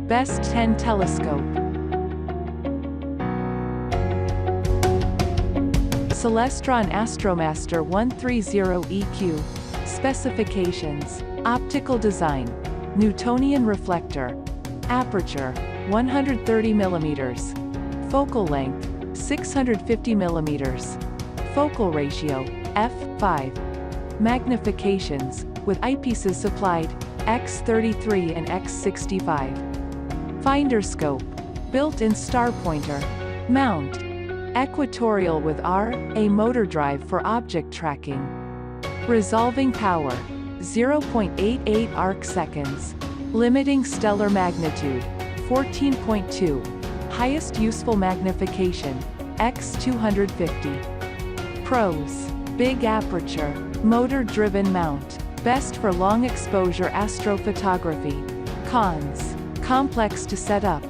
Best 10 telescope. Celestron AstroMaster 130 EQ. Specifications: optical design, Newtonian reflector, aperture 130 mm, focal length 650 mm, focal ratio f/5, magnifications with eyepieces supplied x33 and x65, finder scope, built-in star pointer, mount, Equatorial with RA motor drive for object tracking, resolving power 0.88 arc-seconds, limiting stellar magnitude 14.2, highest useful magnification x250. Pros: big aperture, motor-driven mount, best for long exposure astrophotography. Cons: complex to set up.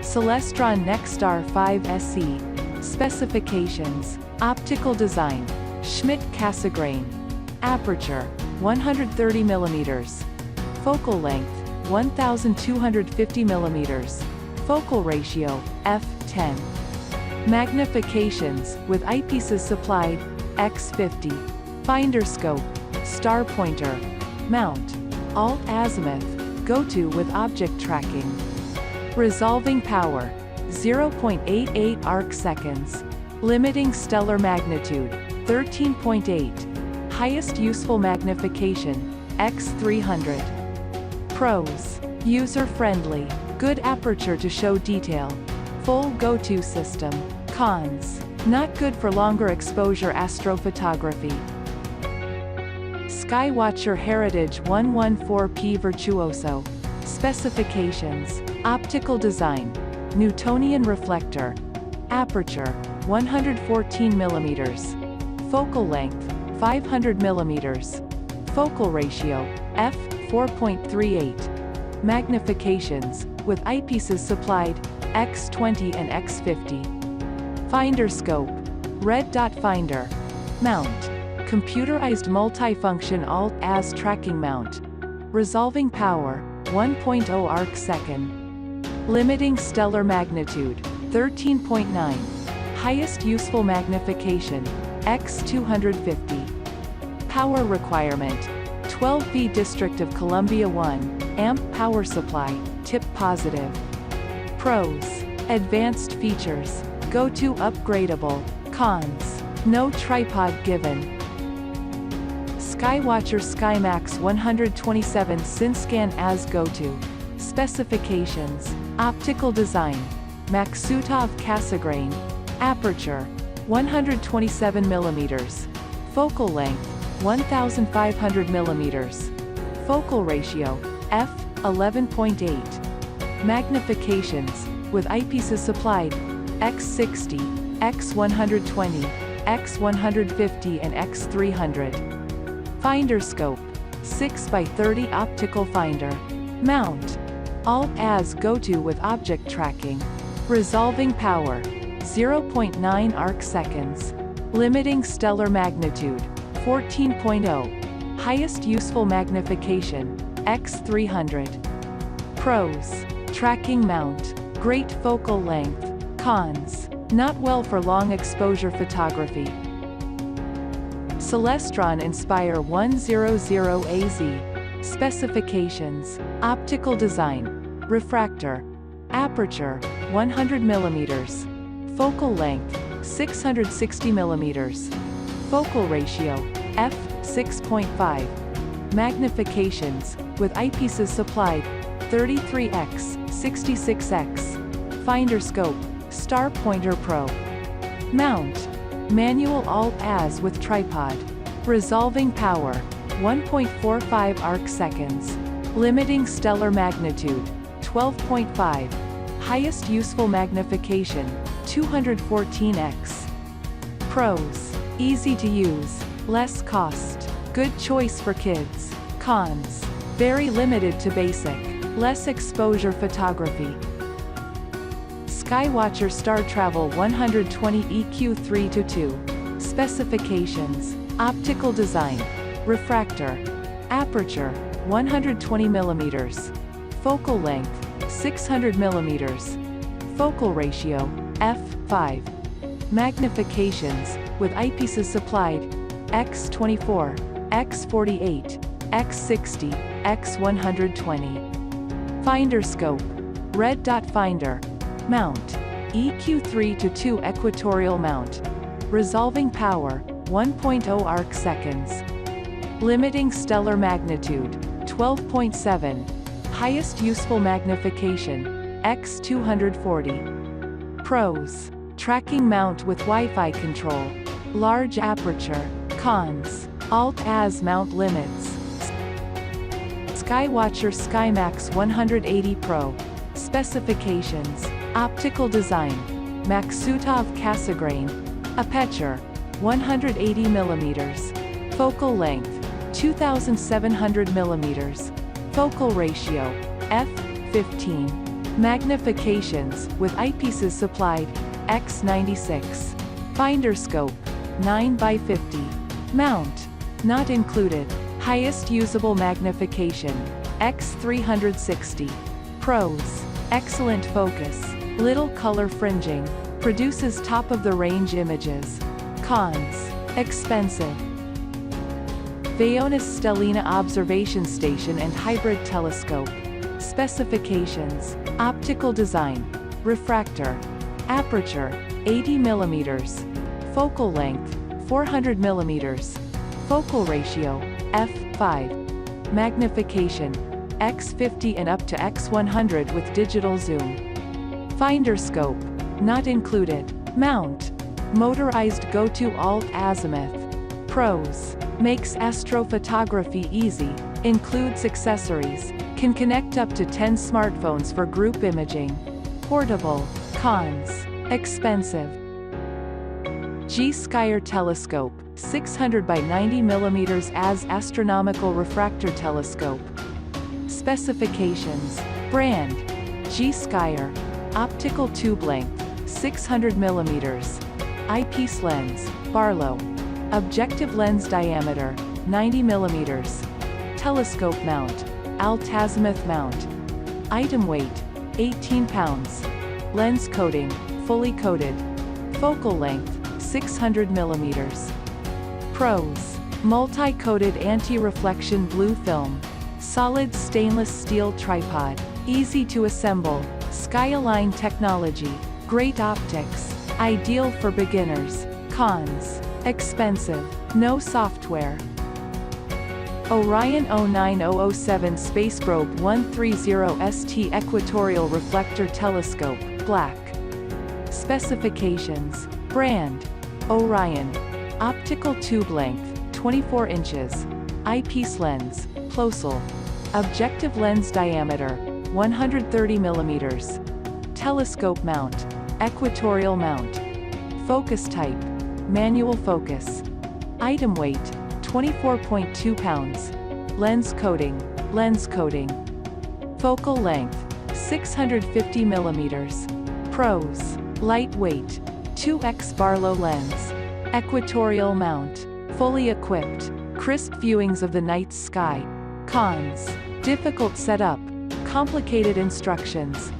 Celestron Nexstar 5 SE. Specifications: optical design, Schmidt-Cassegrain, aperture 130 mm, focal length 1250 mm, focal ratio f/10, magnifications with eyepieces supplied x50, finder scope, star pointer, mount, alt-azimuth, GoTo with object tracking, resolving power 0.88 arc-seconds, limiting stellar magnitude 13.8, highest useful magnification x300. Pros: user-friendly, good aperture to show detail, full GoTo system. Cons: not good for longer exposure astrophotography. Skywatcher Heritage 114P Virtuoso. Specifications: optical design, Newtonian reflector, aperture 114 mm, focal length 500 mm, focal ratio f/4.38, magnifications with eyepieces supplied x20 and x50, finder scope, red dot finder, mount, computerized multifunction alt-az tracking mount, resolving power 1.0 arc-second, limiting stellar magnitude 13.9, highest useful magnification x250, power requirement 12V District of Columbia 1 amp power supply, tip positive. Pros: advanced features, GoTo upgradable. Cons: no tripod given. Skywatcher SkyMax-127 SynScan as GoTo. Specifications: optical design, Maksutov-Cassegrain, aperture 127 mm, focal length 1500 mm, focal ratio f/11.8, magnifications with eyepieces supplied x60, x120, x150 and x300. Finder scope 6x30 optical finder, mount, alt-az GoTo with object tracking, resolving power 0.9 arc-seconds, limiting stellar magnitude 14.0, highest useful magnification x300. Pros: tracking mount, great focal length. Cons: not well for long exposure photography. Celestron Inspire 100AZ. Specifications: optical design, refractor, aperture 100 mm, focal length 660 mm, focal ratio f/6.5, magnifications with eyepieces supplied 33x, 66x, finder scope, star pointer pro, mount, manual alt-az with tripod, resolving power 1.45 arc-seconds, limiting stellar magnitude 12.5, highest useful magnification 214x. Pros: easy to use, less cost, good choice for kids. Cons: very limited to basic, less exposure photography. Skywatcher Startravel 120 EQ 3:2. Specifications: optical design, refractor, aperture 120 mm. Focal length, 600 mm. Focal ratio, f/5. Magnifications, with eyepieces supplied, x24, x48, x60, x120. Finder scope, red dot finder. Mount, EQ3-2 equatorial mount. Resolving power, 1.0 arc seconds. Limiting stellar magnitude, 12.7. Highest useful magnification, x240. Pros: tracking mount with Wi-Fi control. Large aperture. Cons: Alt-Az mount limits. Skywatcher SkyMax-180 PRO. Specifications: optical design, Maksutov Cassegrain. Aperture, 180 mm. Focal length, 2700 mm. Focal ratio, f/15. Magnifications, with eyepieces supplied, x96. Finder scope, 9x50. Mount, not included. Highest usable magnification, x360. Pros: excellent focus, little color fringing, produces top-of-the-range images. Cons: expensive. Vaonis Stellina observation station and hybrid telescope. Specifications: optical design, refractor, aperture, 80 mm. Focal length, 400 mm. Focal ratio, f/5. Magnification, x50 and up to x100 with digital zoom. Finder scope, not included. Mount, motorized GoTo alt-azimuth. Pros: makes astrophotography easy, includes accessories, can connect up to 10 smartphones for group imaging. Portable. Cons: expensive. Gskyer telescope, 600 by 90 mm as astronomical refractor telescope. Specifications: brand, Gskyer. Optical tube length, 600 mm. Eyepiece lens, Barlow. Objective lens diameter, 90 mm. Telescope mount, alt-azimuth mount. Item weight, 18 pounds. Lens coating, fully coated. Focal length, 600 mm. Pros: multi-coated anti-reflection blue film. Solid stainless steel tripod. Easy to assemble. Skyline technology. Great optics. Ideal for beginners. Cons: expensive. No software. Orion 09007 SpaceProbe 130ST Equatorial Reflector Telescope, black. Specifications: brand, Orion. Optical tube length, 24 inches. Eyepiece lens, Plosal. Objective lens diameter, 130 mm. Telescope mount, equatorial mount. Focus type, manual focus. Item weight, 24.2 pounds. Lens coating, lens coating. Focal length, 650 mm. Pros: lightweight, 2x Barlow lens. Equatorial mount, fully equipped. Crisp viewings of the night sky. Cons: difficult setup, complicated instructions,